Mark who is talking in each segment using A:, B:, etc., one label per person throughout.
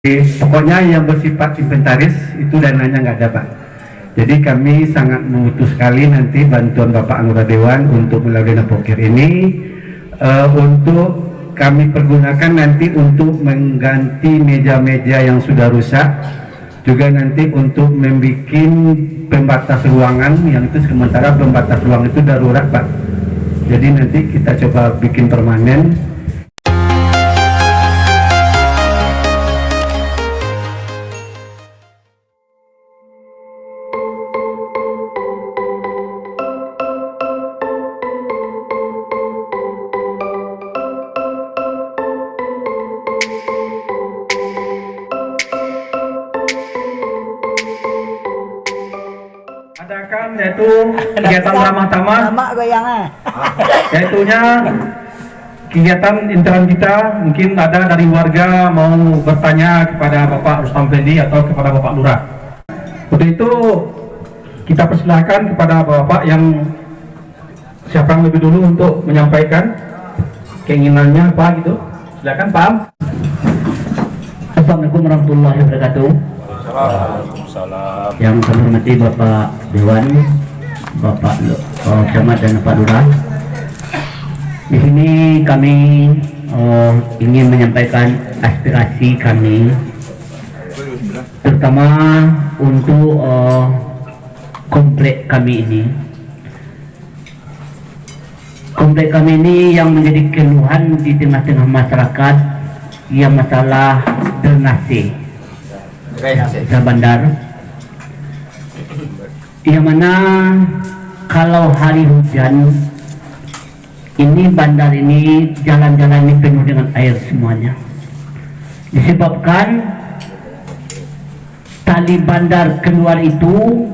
A: Pokoknya yang bersifat inventaris itu dananya nggak ada, Pak. Jadi kami sangat butuh sekali nanti bantuan Bapak Anggota Dewan untuk melalui dana pokir ini untuk kami pergunakan nanti untuk mengganti meja-meja yang sudah rusak, juga nanti untuk membuat pembatas ruangan yang itu sementara pembatas ruang itu darurat, Pak. Jadi nanti kita coba bikin permanen.
B: Adakan yaitu kegiatan ramah tamah, yaitunya kegiatan intern kita. Mungkin ada dari warga mau bertanya kepada Bapak Rustam Fendi atau kepada Bapak Lurah. Untuk itu kita persilahkan kepada Bapak yang siapa yang lebih dulu untuk menyampaikan keinginannya apa gitu. Silakan Pak.
C: Assalamualaikum warahmatullahi wabarakatuh. Yang kami hormati Bapak Dewan, Bapak Camat dan Pak Lurah. Di sini kami ingin menyampaikan aspirasi kami, terutama untuk komplek kami ini. Komplek kami ini yang menjadi keluhan di tengah-tengah masyarakat yang masalah drenase bandar, yang mana kalau hari hujan ini bandar ini jalan-jalan ini penuh dengan air semuanya, disebabkan tali bandar keluar itu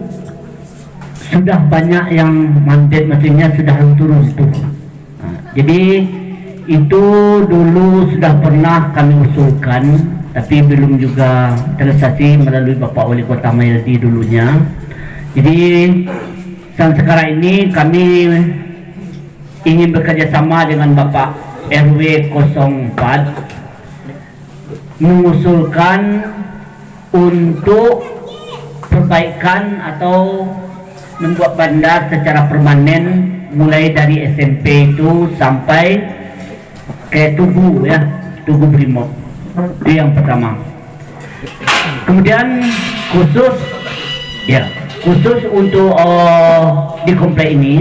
C: sudah banyak yang mandet, maksudnya sudah runtuh. Jadi itu dulu sudah pernah kami usulkan, tapi belum juga terrealisasi melalui Bapak Wali Kota Maildi dulunya. Jadi sekarang ini kami ingin bekerja sama dengan Bapak RW 04 mengusulkan untuk perbaikan atau membuat bandar secara permanen mulai dari SMP itu sampai ke Tugu Brimob. Itu yang pertama. Kemudian khusus untuk di komplek ini,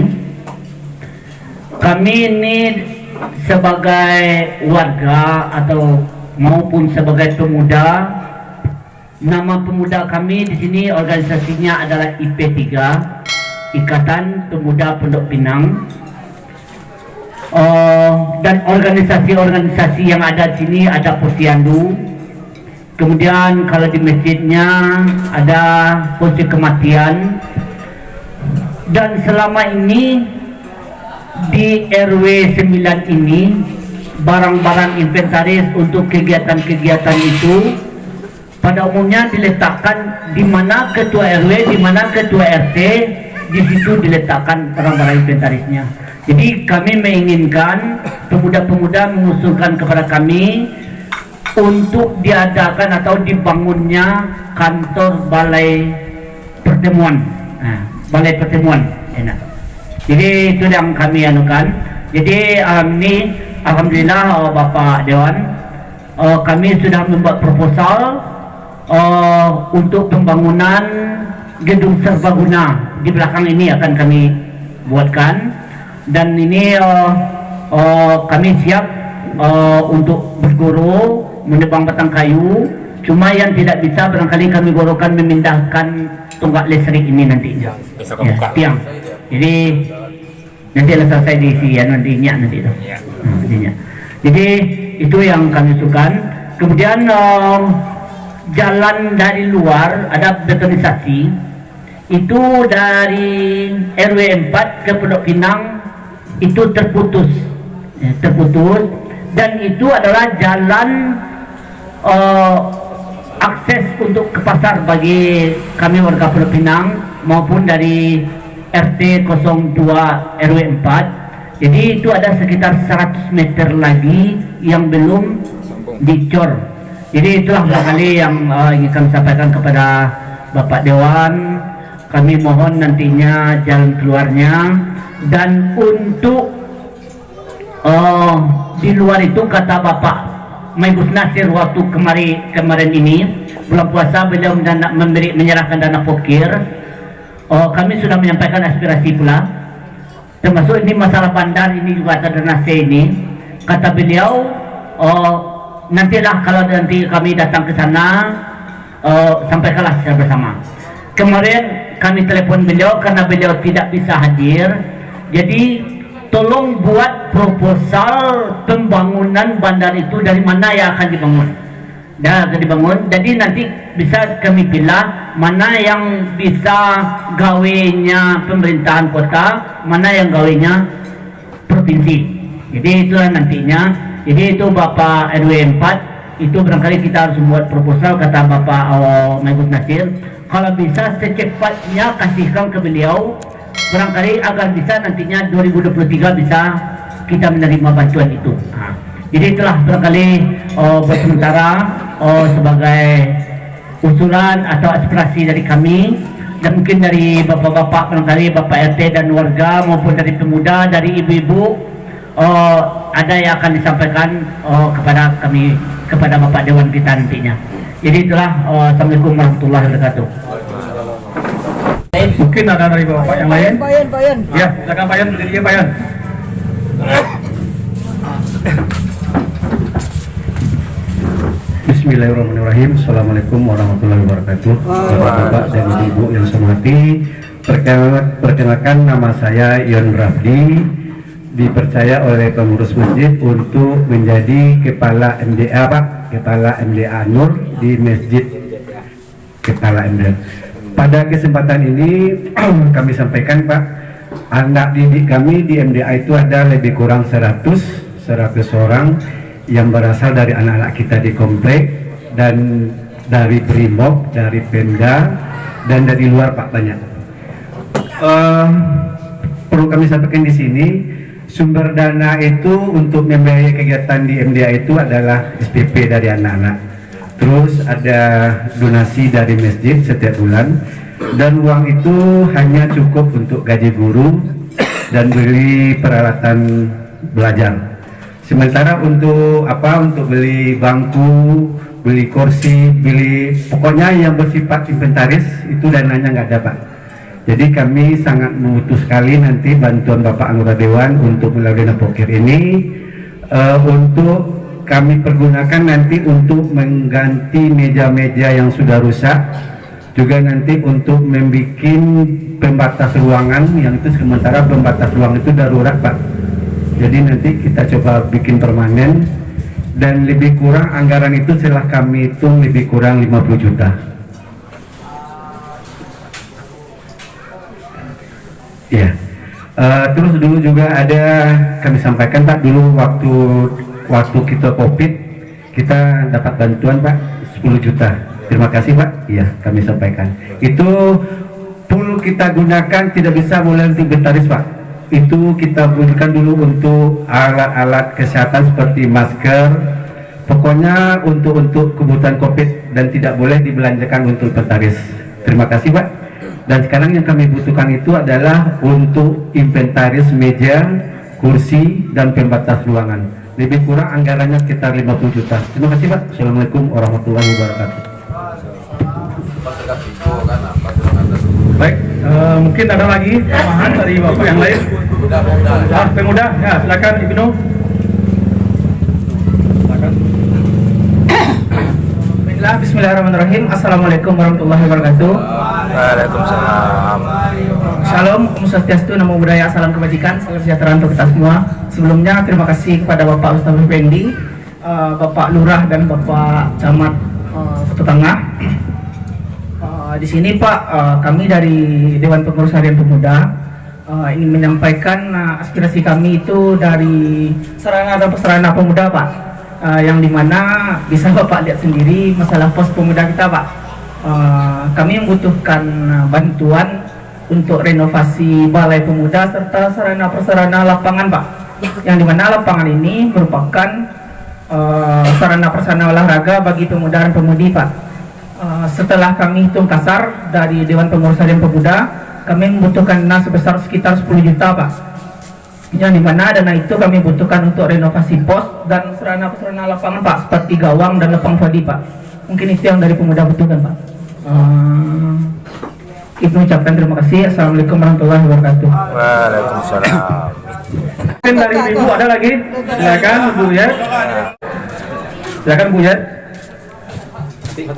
C: kami ini sebagai warga atau maupun sebagai pemuda, nama pemuda kami di sini organisasinya adalah IP3, Ikatan Pemuda Pondok Pinang. Dan organisasi-organisasi yang ada di sini ada Posyandu, kemudian kalau di masjidnya ada Posisi Kematian, dan selama ini di RW 9 ini barang-barang inventaris untuk kegiatan-kegiatan itu pada umumnya diletakkan di mana ketua RW, di mana ketua RT, di situ diletakkan barang-barang inventarisnya. Jadi kami menginginkan pemuda-pemuda mengusulkan kepada kami untuk diadakan atau dibangunnya kantor balai pertemuan. Balai pertemuan. Enak. Jadi itu yang kami anukan. Jadi ini alhamdulillah Bapak Dewan, kami sudah membuat proposal untuk pembangunan gedung serbaguna di belakang ini akan kami buatkan. Dan ini kami siap untuk berguru menebang batang kayu. Cuma yang tidak bisa barangkali kami gorokan memindahkan tonggak listrik ini nantinya, tiang. Jadi nanti selesai diisi ya nantinya itu. Jadi itu yang kami usulkan. Kemudian jalan dari luar ada betonisasi, itu dari RW 4 ke Pondok Pinang itu terputus, dan itu adalah jalan akses untuk ke pasar bagi kami warga Pondok Pinang maupun dari RT 02 RW 4. Jadi itu ada sekitar 100 meter lagi yang belum dicor. Jadi itulah barangkali yang ingin kami sampaikan kepada Bapak Dewan. Kami mohon nantinya jalan keluarnya, dan untuk di luar itu kata Bapak Maigus Nasir waktu kemarin ini bulan puasa beliau menyerahkan dana pokir. Kami sudah menyampaikan aspirasi pula, termasuk ini masalah bandar ini juga ada dana C ini. Kata beliau, nantilah kalau nanti kami datang ke sana, sampaikanlah secara bersama. Kemarin kami telepon beliau karena beliau tidak bisa hadir, jadi tolong buat proposal pembangunan bandar itu dari mana yang akan dibangun. Jadi nanti bisa kami pilih mana yang bisa gawenya pemerintahan kota, mana yang gawenya provinsi. Jadi itulah nantinya. Jadi itu Bapak RW 4 itu barangkali kita harus membuat proposal, kata Bapak Maigus Nasir. Kalau bisa secepatnya kasihkan ke beliau, barangkali agar bisa nantinya 2023 bisa kita menerima bantuan itu. Jadi itulah barangkali buat sementara sebagai usulan atau aspirasi dari kami, dan mungkin dari bapak-bapak, barangkali Bapak RT dan warga, maupun dari pemuda, dari ibu-ibu, ada yang akan disampaikan kepada kami, kepada Bapak Dewan kita nantinya. Jadi itulah. Assalamualaikum warahmatullahi wabarakatuh.
B: Mungkin ada dari Bapak yang lain.
D: Payan.
B: Ya, silakan Payan, berdiri Payan.
A: Bismillahirrahmanirrahim. Assalamualaikum warahmatullahi wabarakatuh. Bapak-bapak dan ibu yang saya hormati, perkenalkan nama saya Yon Rafdi, dipercaya oleh pengurus masjid untuk menjadi kepala MDA kepala MDA Nur di Masjid Kepala MDA. Pada kesempatan ini kami sampaikan, Pak, anak didik kami di MDA itu ada lebih kurang 100 orang yang berasal dari anak-anak kita di komplek, dan dari Brimob, dari Pemda, dan dari luar, Pak, banyak. Perlu kami sampaikan di sini, sumber dana itu untuk membiayai kegiatan di MDA itu adalah SPP dari anak-anak. Terus ada donasi dari masjid setiap bulan, dan uang itu hanya cukup untuk gaji guru dan beli peralatan belajar. Sementara untuk untuk beli bangku, beli kursi, pokoknya yang bersifat inventaris itu dananya nggak ada, Pak. Jadi kami sangat butuh sekali nanti bantuan Bapak Anggota Dewan untuk melalui dana pokir ini, untuk kami pergunakan nanti untuk mengganti meja-meja yang sudah rusak, juga nanti untuk membuat pembatas ruangan yang itu sementara pembatas ruang itu darurat, Pak. Jadi nanti kita coba bikin permanen, dan lebih kurang anggaran itu setelah kami hitung lebih kurang 50 juta. Ya, terus dulu juga ada kami sampaikan, Pak, dulu waktu kita COVID kita dapat bantuan, Pak, 10 juta. Terima kasih, Pak. Iya, kami sampaikan. Itu full kita gunakan, tidak bisa mulai inventaris, Pak. Itu kita gunakan dulu untuk alat-alat kesehatan seperti masker, pokoknya untuk kebutuhan COVID, dan tidak boleh dibelanjakan untuk inventaris. Terima kasih, Pak. Dan sekarang yang kami butuhkan itu adalah untuk inventaris meja, kursi, dan pembatas ruangan. Lebih kurang anggarannya sekitar 50 juta. Terima kasih, Pak. Assalamualaikum warahmatullahi wabarakatuh.
B: Baik, mungkin ada lagi tambahan dari Bapak yang lain. Pemuda, ya silakan Ibnu. Silakan.
D: Bismillahirrahmanirrahim. Assalamualaikum warahmatullahi wabarakatuh.
E: Waalaikumsalam.
D: Shalom, Om Swastiastu, Namo Buddhaya, salam kebajikan, salam sejahtera untuk kita semua. Sebelumnya terima kasih kepada Bapak Ustaz Fendi, Bapak Lurah, dan Bapak Camat Kota Tengah. Di sini, Pak, kami dari Dewan Pengurus Harian Pemuda ingin menyampaikan aspirasi kami itu dari sarana dan prasarana pemuda, Pak, yang dimana bisa Bapak lihat sendiri masalah pos pemuda kita, Pak. Kami membutuhkan bantuan untuk renovasi balai pemuda serta sarana prasarana lapangan, Pak, yang dimana lapangan ini merupakan sarana prasarana olahraga bagi pemuda dan pemudi, Pak. Setelah kami hitung kasar dari Dewan Pengurus Harian Pemuda, kami membutuhkan dana sebesar sekitar 10 juta, Pak. Yang dimana dana itu kami butuhkan untuk renovasi pos dan sarana-prasarana lapangan, Pak, seperti gawang dan lapang voli, Pak. Mungkin itu yang dari pemuda butuhkan, Pak. Ibu ucapkan terima kasih. Assalamualaikum warahmatullahi wabarakatuh.
E: Waalaikumsalam.
B: Mungkin dari ibu ada lagi? Silakan Bu ya. Silakan Bu ya.
F: Terima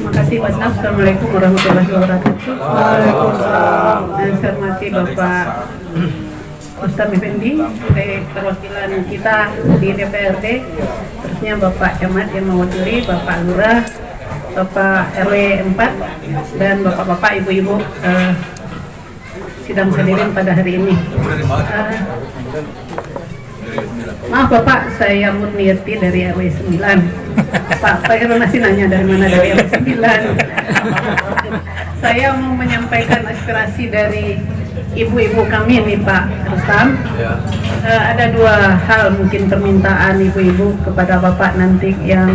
F: kasih Pak Staf. Assalamualaikum warahmatullahi wabarakatuh. Waalaikumsalam. Saya hormati Bapak Ustaz Effendi, perwakilan kita di DPRD, terusnya Bapak Camat yang mewakili, Bapak Lurah, Bapak RW 4, dan Bapak-Bapak, Ibu-Ibu sidang hadirin pada hari ini. Maaf Bapak, saya Murniati dari RW 9. Pak Heru masih nanya dari mana, dari RW 9. Saya mau menyampaikan aspirasi dari ibu-ibu kami nih Pak Rustam. Ada dua hal mungkin permintaan ibu-ibu kepada Bapak nanti yang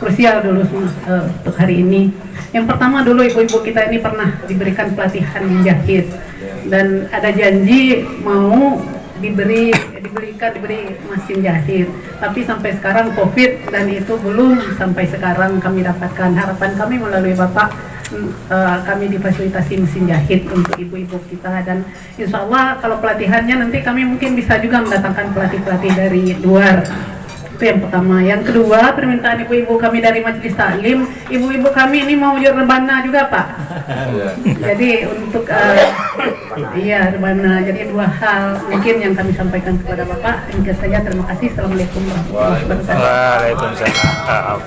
F: krusial dulu untuk hari ini. Yang pertama dulu, ibu-ibu kita ini pernah diberikan pelatihan menjahit dan ada janji mau diberi mesin jahit, tapi sampai sekarang COVID dan itu belum sampai sekarang kami dapatkan. Harapan kami melalui Bapak, kami difasilitasi mesin jahit untuk ibu-ibu kita, dan insya Allah kalau pelatihannya nanti kami mungkin bisa juga mendatangkan pelatih-pelatih dari luar. Itu yang pertama. Yang kedua, permintaan ibu-ibu kami dari Majelis Taklim, ibu-ibu kami ini mau rebana juga Pak. Jadi untuk rebana. Jadi dua hal mungkin yang kami sampaikan kepada Bapak. Ini saja, terima kasih. Assalamualaikum warahmatullahi wabarakatuh.
E: Waalaikumsalam.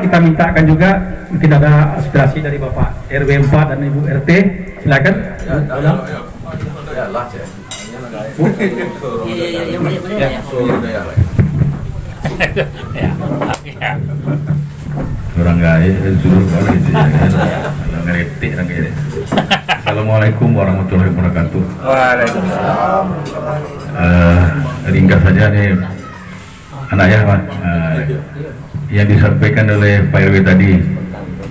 B: Kita mintakan juga mungkin ada aspirasi dari Bapak RW 4 dan Ibu RT. Silakan.
G: Orang gaya suruh balik sih, ngerti orang gaya. Assalamualaikum warahmatullahi wabarakatuh.
E: Waalaikumsalam.
G: Ringkas saja nih anak ya Pak. Yang disampaikan oleh Pak RW tadi,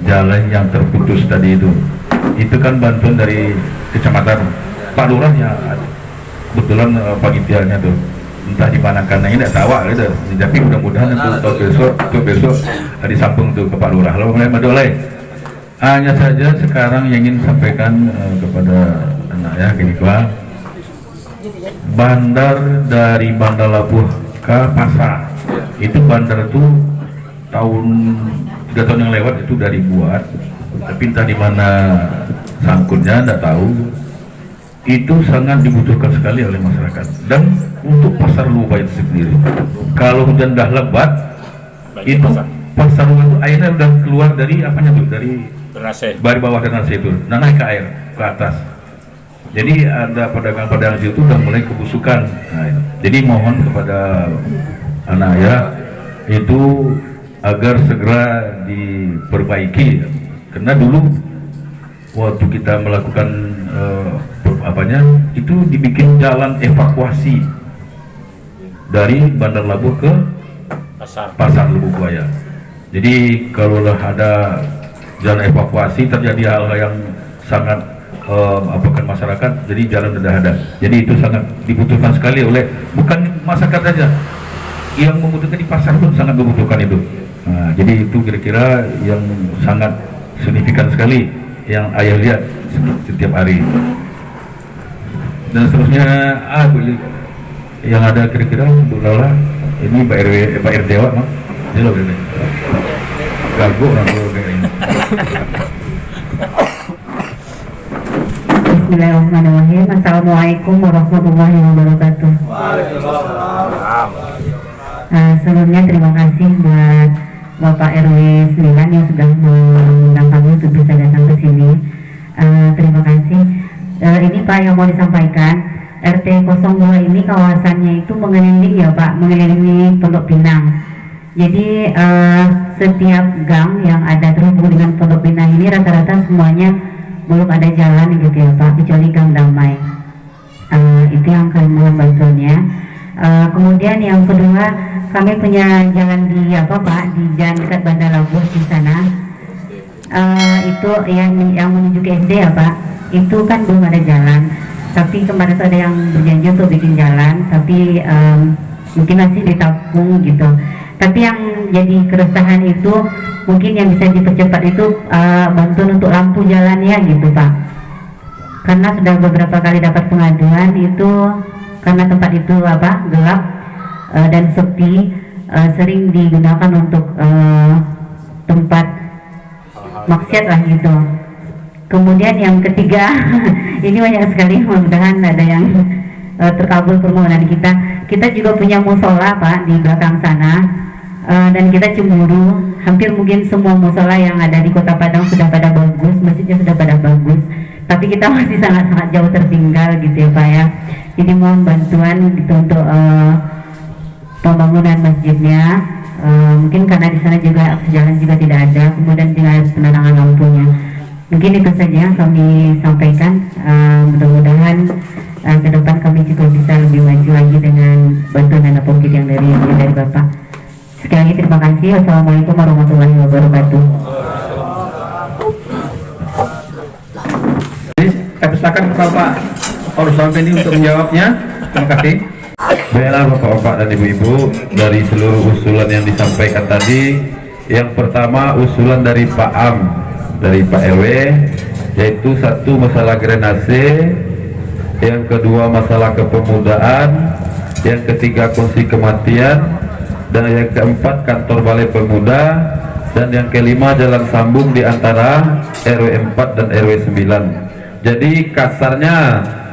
G: jalan yang terputus tadi itu kan bantuan dari kecamatan Pak Lurah ya, kebetulan panitianya tuh entah di mana, karena ini tidak tahu gitu. Tapi mudah-mudahan untuk besok disambung tuh ke Pak Lurah. Lalu mulai madolai. Hanya saja sekarang yang ingin sampaikan kepada anak ya gini Pak, bandar dari Bandar Labuh ke Pasar itu bandar itu tahun 3 tahun yang lewat itu udah dibuat, tapi entah di mana sangkutnya tidak tahu. Itu sangat dibutuhkan sekali oleh masyarakat dan untuk pasar Lubah itu sendiri. Kalau hujan dah lebat, itu pasar Lubah itu airnya udah keluar dari apanya tuh, dari bawah drainase itu, nah naik ke air ke atas. Jadi ada pedagang-pedagang situ udah mulai kebusukan. Nah, jadi mohon kepada anak ya itu agar segera diperbaiki, karena dulu waktu kita melakukan itu dibikin jalan evakuasi dari Bandar Labuh ke Pasar Lubuk Buaya. Jadi kalau ada jalan evakuasi terjadi hal-hal yang sangat masyarakat, jadi jalan sudah ada. Jadi itu sangat dibutuhkan sekali oleh bukan masyarakat saja, yang membutuhkan di pasar pun sangat membutuhkan itu. Nah, jadi itu kira-kira yang sangat signifikan sekali yang ayah lihat setiap hari. Dan seterusnya yang ada kira-kira untuk Lala ini Pak RW Pak RT Wak mak jelas ini gagu orang kayak ini.
F: Bismillahirrahmanirrahim. Assalamualaikum warahmatullahi wabarakatuh.
E: Waalaikumsalam.
F: Sebelumnya terima kasih buat Bapak RW 9 yang sudah mengundang kami untuk bisa datang ke sini. Terima kasih. Ini Pak yang mau disampaikan, RT 02 ini kawasannya itu mengelilingi ya Pak, mengelilingi Pondok Pinang. Jadi setiap gang yang ada terhubung dengan Pondok Pinang ini rata-rata semuanya belum ada jalan gitu ya Pak, kecuali Gang Damai.
H: Itu yang kami mohon bantuannya. Kemudian yang kedua, kami punya jalan di Pak, di jalan dekat Bandar Labuh di sana. Itu yang menuju ke SD ya Pak. Itu kan belum ada jalan. Tapi kemarin tuh ada yang berjanji untuk bikin jalan, tapi mungkin masih ditabung gitu. Tapi yang jadi keresahan itu mungkin yang bisa dipercepat itu bantuan untuk lampu jalannya gitu Pak. Karena sudah beberapa kali dapat pengaduan itu karena tempat itu gelap dan sepi, sering digunakan untuk tempat maksiat lah gitu. Kemudian yang ketiga ini banyak sekali, mudah-mudahan ada yang terkabul permohonan kita. Kita juga punya musola Pak di belakang sana, dan kita cemburu hampir mungkin semua musola yang ada di Kota Padang sudah pada bagus, masjidnya sudah pada bagus, tapi kita masih sangat-sangat jauh tertinggal gitu ya Pak ya. Jadi mohon bantuan gitu untuk pembangunan masjidnya. Mungkin karena di sana juga akses jalan juga tidak ada, kemudian juga penerangan lampunya. Mungkin itu saja yang kami sampaikan. Mudah-mudahan ke depan kami juga bisa lebih maju lagi dengan bantuan dana pokok yang dari Bapak. Sekali lagi terima kasih. Wassalamualaikum warahmatullahi wabarakatuh.
B: Saya persilakan Bapak Rustam Effendi untuk menjawabnya. Terima kasih.
G: Baiklah Bapak-Bapak dan Ibu-Ibu, dari seluruh usulan yang disampaikan tadi, yang pertama usulan dari Pak Am, dari Pak RW, yaitu satu masalah drainase, yang kedua masalah kepemudaan, yang ketiga kongsi kematian, dan yang keempat kantor balai pemuda, dan yang kelima jalan sambung di antara RW 4 dan RW 9. Jadi kasarnya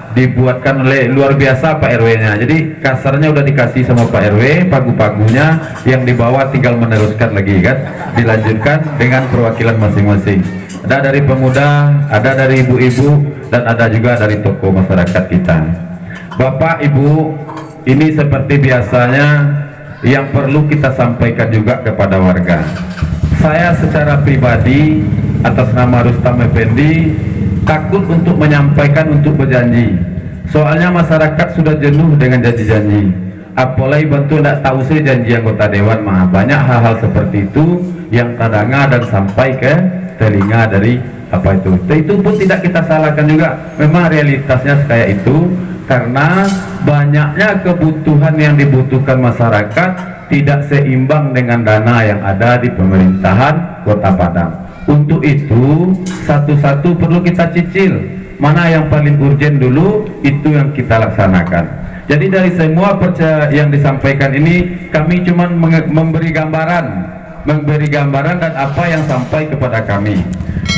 G: dibuatkan oleh luar biasa Pak RW-nya. Jadi kasarnya udah dikasih sama Pak RW, pagu-pagunya yang dibawa tinggal meneruskan lagi kan, dilanjutkan dengan perwakilan masing-masing. Ada dari pemuda, ada dari ibu-ibu, dan ada juga dari tokoh masyarakat kita. Bapak Ibu, ini seperti biasanya yang perlu kita sampaikan juga kepada warga. Saya secara pribadi atas nama Rustam Effendi takut untuk menyampaikan, untuk berjanji. Soalnya masyarakat sudah jenuh dengan janji-janji. Apalagi bantu tidak tahu sih janji anggota dewan mah. Banyak hal-hal seperti itu yang kadang dan sampai ke telinga dari apa itu. Itu pun tidak kita salahkan juga. Memang realitasnya kayak itu karena banyaknya kebutuhan yang dibutuhkan masyarakat tidak seimbang dengan dana yang ada di pemerintahan Kota Padang. Untuk itu satu-satu perlu kita cicil, mana yang paling urgent dulu, itu yang kita laksanakan. Jadi dari semua yang disampaikan ini kami cuma memberi gambaran dan apa yang sampai kepada kami.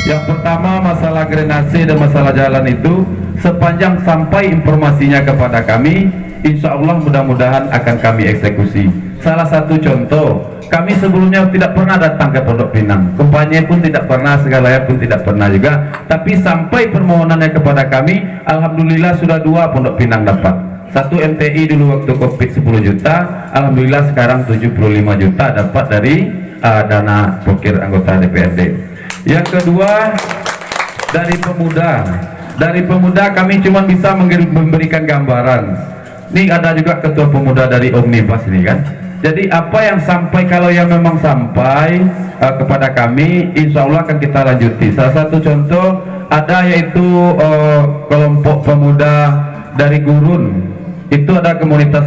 G: Yang pertama masalah drainase dan masalah jalan itu sepanjang sampai informasinya kepada kami, insya Allah mudah-mudahan akan kami eksekusi. Salah satu contoh, kami sebelumnya tidak pernah datang ke Pondok Pinang, kampanye pun tidak pernah, segalanya pun tidak pernah juga. Tapi sampai permohonannya kepada kami, alhamdulillah sudah 2 Pondok Pinang dapat. Satu MTI dulu waktu Covid 10 juta, alhamdulillah sekarang 75 juta dapat dari dana pokir anggota DPRD. Yang kedua dari pemuda. Dari pemuda kami cuma bisa memberikan gambaran. Ini ada juga ketua pemuda dari Omnibus ini kan. Jadi apa yang sampai, kalau yang memang sampai kepada kami, insya Allah akan kita lanjuti. Salah satu contoh ada yaitu kelompok pemuda dari Gurun. Itu ada komunitas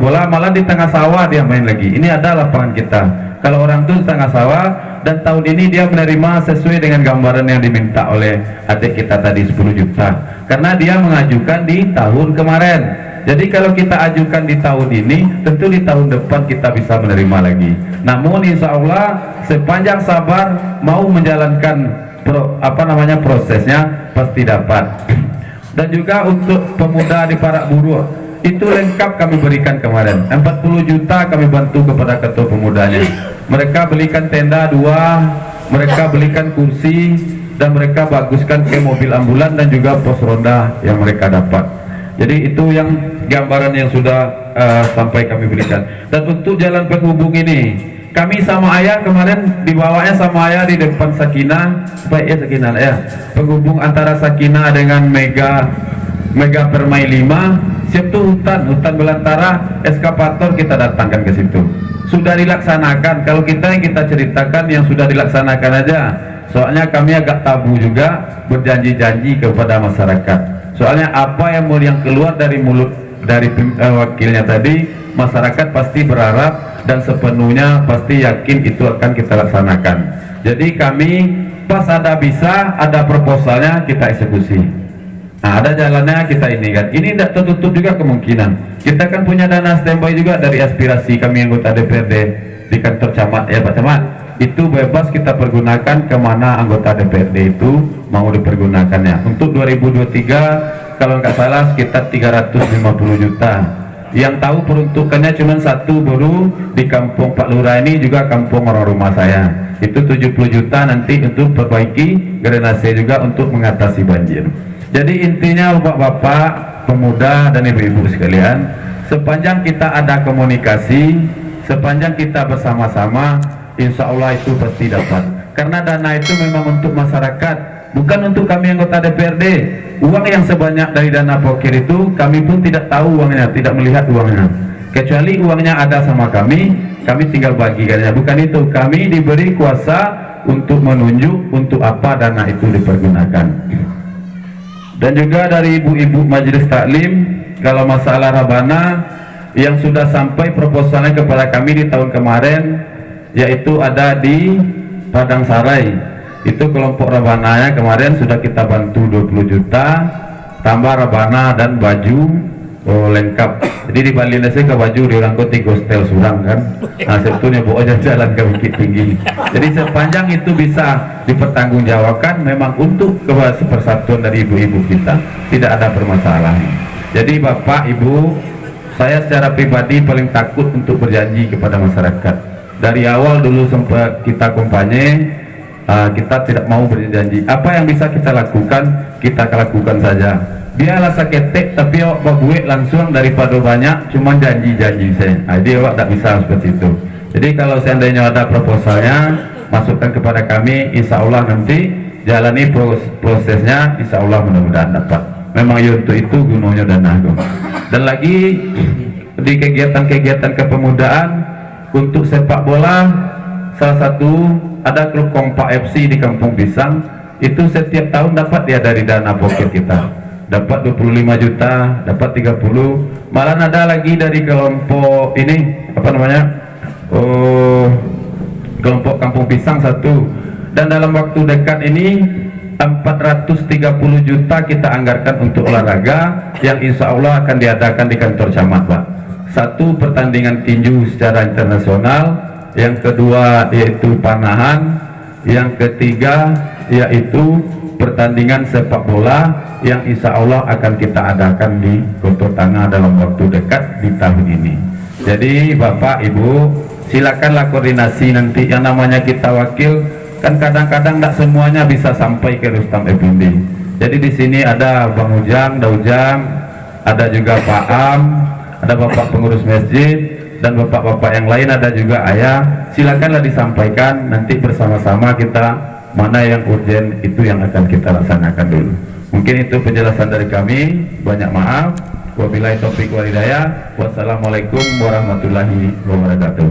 G: bola, malah di tengah sawah dia main lagi. Ini ada lapangan kita. Kalau orang tuh di tengah sawah, dan tahun ini dia menerima sesuai dengan gambaran yang diminta oleh adik kita tadi 10 juta. Karena dia mengajukan di tahun kemarin. Jadi kalau kita ajukan di tahun ini, tentu di tahun depan kita bisa menerima lagi. Namun insya Allah sepanjang sabar mau menjalankan prosesnya pasti dapat. Dan juga untuk pemuda di Parak Buruh, itu lengkap kami berikan kemarin. 40 juta kami bantu kepada ketua pemudanya. Mereka belikan tenda 2, mereka belikan kursi, dan mereka baguskan ke mobil ambulan dan juga pos ronda yang mereka dapat. Jadi itu yang gambaran yang sudah sampai kami berikan. Dan untuk jalan penghubung ini, kami sama ayah kemarin dibawanya sama ayah di depan Sakinah, supaya Sakinah ya, penghubung antara Sakinah dengan Mega
I: Mega Permai 5 siap tuh hutan belantara, eskavator kita datangkan ke situ. Sudah dilaksanakan. Kalau kita yang kita ceritakan yang sudah dilaksanakan aja. Soalnya kami agak tabu juga berjanji-janji kepada masyarakat. Soalnya apa yang keluar dari mulut dari wakilnya tadi, masyarakat pasti berharap dan sepenuhnya pasti yakin itu akan kita laksanakan. Jadi kami pas ada proposalnya kita eksekusi. Nah, ada jalannya kita ini kan. Ini tidak tertutup juga kemungkinan. Kita kan punya dana standby juga dari aspirasi kami anggota DPRD di kantor camat ya Pak Camat. Itu bebas kita pergunakan kemana anggota DPRD itu mau dipergunakannya. Untuk 2023 kalau nggak salah sekitar 350 juta. Yang tahu peruntukannya cuma satu baru di kampung Pak Lurah ini juga kampung orang rumah saya. Itu 70 juta nanti untuk perbaiki drainase juga untuk mengatasi banjir. Jadi intinya bapak-bapak, pemuda dan ibu-ibu sekalian, sepanjang kita ada komunikasi, sepanjang kita bersama-sama, insya Allah itu pasti dapat. Karena dana itu memang untuk masyarakat, bukan untuk kami anggota DPRD. Uang yang sebanyak dari dana pokir itu, kami pun tidak tahu uangnya, tidak melihat uangnya. Kecuali uangnya ada sama kami tinggal bagikannya. Bukan itu, kami diberi kuasa untuk menunjuk untuk apa dana itu dipergunakan. Dan juga dari ibu-ibu majelis taklim, kalau masalah Rabana yang sudah sampai proposalnya kepada kami di tahun kemarin, yaitu ada di Padang Sarai. Itu kelompok Rabananya kemarin sudah kita bantu 20 juta, tambah Rabana dan baju lengkap. Jadi di Bali nasi ke baju dirangkut di hostel Surang kan. Nah sebetulnya bawa jalan ke Bukit Tinggi. Jadi sepanjang itu bisa dipertanggungjawabkan memang untuk persatuan dari ibu-ibu kita, tidak ada permasalahan. Jadi Bapak Ibu, saya secara pribadi paling takut untuk berjanji kepada masyarakat. Dari awal dulu sempat kita kampanye, kita tidak mau berjanji. Apa yang bisa kita lakukan, kita lakukan saja. Biarlah saketek tapi awak babuik langsung daripada banyak cuma janji-janji saya. Jadi awak tak bisa seperti itu. Jadi kalau seandainya ada proposalnya, masukkan kepada kami, insya Allah nanti jalani prosesnya, insya Allah mudah-mudahan dapat. Memang ya untuk itu gunanya dana agung. Dan lagi di kegiatan-kegiatan kepemudaan untuk sepak bola, salah satu ada klub Kompak FC di Kampung Pisang, itu setiap tahun dapat dia dari dana pocket kita. Dapat 25 juta, dapat 30, malah ada lagi dari kelompok ini apa namanya, kelompok Kampung Pisang satu. Dan dalam waktu dekat ini 430 juta kita anggarkan untuk olahraga yang insya Allah akan diadakan di kantor camat Pak. Satu, pertandingan tinju secara internasional, yang kedua yaitu panahan, yang ketiga yaitu pertandingan sepak bola yang insya Allah akan kita adakan di Kota Tangah dalam waktu dekat di tahun ini. Jadi Bapak Ibu, silakanlah koordinasi nanti. Yang namanya kita wakil kan kadang-kadang tidak semuanya bisa sampai ke Rustam Effendi. Jadi di sini ada Bang Ujang, Daujang, ada juga Pak Am, ada Bapak pengurus masjid dan bapak-bapak yang lain, ada juga ayah. Silakanlah disampaikan nanti bersama-sama kita mana yang urgen itu yang akan kita laksanakan dulu. Mungkin itu penjelasan dari kami. Banyak maaf. Wabillahi taufiq wal hidayah. Wassalamualaikum warahmatullahi wabarakatuh.